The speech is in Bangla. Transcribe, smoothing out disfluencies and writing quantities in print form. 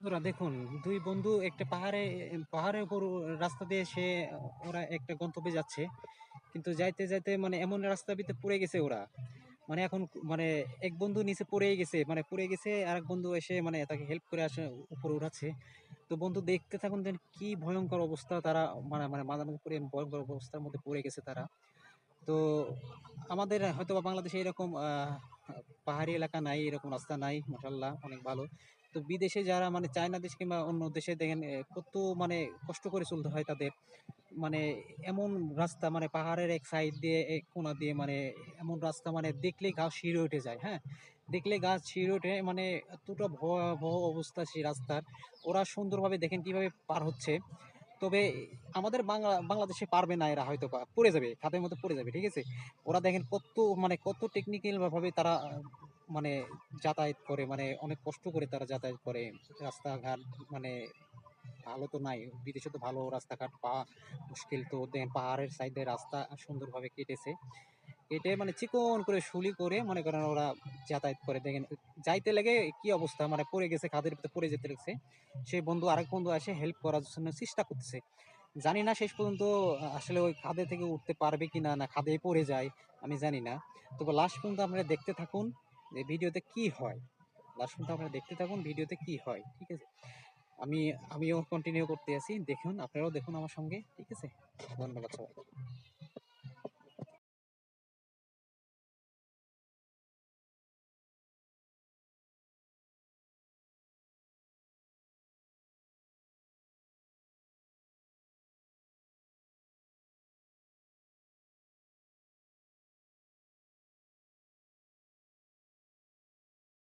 বন্ধুরা দেখুন, দুই বন্ধু একটা পাহাড়ের উপর রাস্তা দিয়ে ওরা একটা গন্তব্যে যাচ্ছে। কিন্তু যাইতে যাইতে মানে এমন রাস্তার ভিতরে পড়ে গেছে ওরা। মানে এখন মানে এক বন্ধু নিচে পড়েই গেছে, মানে পড়ে গেছে, আরেক বন্ধু এসে মানে তাকে হেল্প করে আসে, উপরে উঠাচ্ছে। তো বন্ধু দেখতে থাকুন যেন কি ভয়ঙ্কর অবস্থা তারা, মানে মানে মাঝামাঝি পড়ে ভয়ঙ্কর অবস্থার মধ্যে পড়ে গেছে তারা। তো আমাদের হয়তো বা বাংলাদেশে এরকম পাহাড়ি এলাকা নাই, এরকম রাস্তা নাই, মাশাআল্লাহ অনেক ভালো। তো বিদেশে যারা মানে চায়না দেশ কিংবা অন্য দেশে দেখেন কত মানে কষ্ট করে চলতে হয় তাদের। মানে এমন রাস্তা, মানে পাহাড়ের এক সাইড দিয়ে এক কোণা দিয়ে, মানে এমন রাস্তা মানে দেখলেই গা শিউরে উঠে যায়। হ্যাঁ, দেখলে গা শিউরে ওঠে, মানে এতটা ভয়াবহ অবস্থা সেই রাস্তার। ওরা সুন্দরভাবে দেখেন কিভাবে পার হচ্ছে। তবে আমাদের বাংলাদেশে পারবে না, এরা হয়তো পড়ে যাবে, খাদের মধ্যে পড়ে যাবে, ঠিক আছে। ওরা দেখেন কত মানে কত টেকনিক্যাল ভাবে তারা মানে যাতায়াত করে, মানে অনেক কষ্ট করে তারা যাতায়াত করে। রাস্তাঘাট মানে ভালো তো নাই, বিদেশে তো ভালো রাস্তাঘাট পাওয়া মুশকিল। তো দেখেন পাহাড়ের সাইডে রাস্তা সুন্দরভাবে কেটেছে, কেটে মানে চিকন করে শুলি করে মনে করেন ওরা যাতায়াত করে। দেখেন যাইতে লেগে কি অবস্থা, মানে পড়ে গেছে, খাদের ভিতরে পড়ে যেতে লেগেছে। সেই বন্ধু আরেক বন্ধু এসে হেল্প করার জন্য চেষ্টা করতেছে। জানি না শেষ পর্যন্ত আসলে ওই খাদে থেকে উঠতে পারবে কিনা, না খাদে পড়ে যায়, আমি জানি না। তবে লাস্ট পর্যন্ত আপনারা দেখতে থাকুন যে ভিডিওতে কি হয়। লাস্ট পর্যন্ত আপনারা দেখতে থাকুন ভিডিওতে কি হয়, ঠিক আছে। আমি আমিও কন্টিনিউ করতে আছি, দেখুন আপনারাও দেখুন আমার সঙ্গে, ঠিক আছে। ধন্যবাদ সবাই।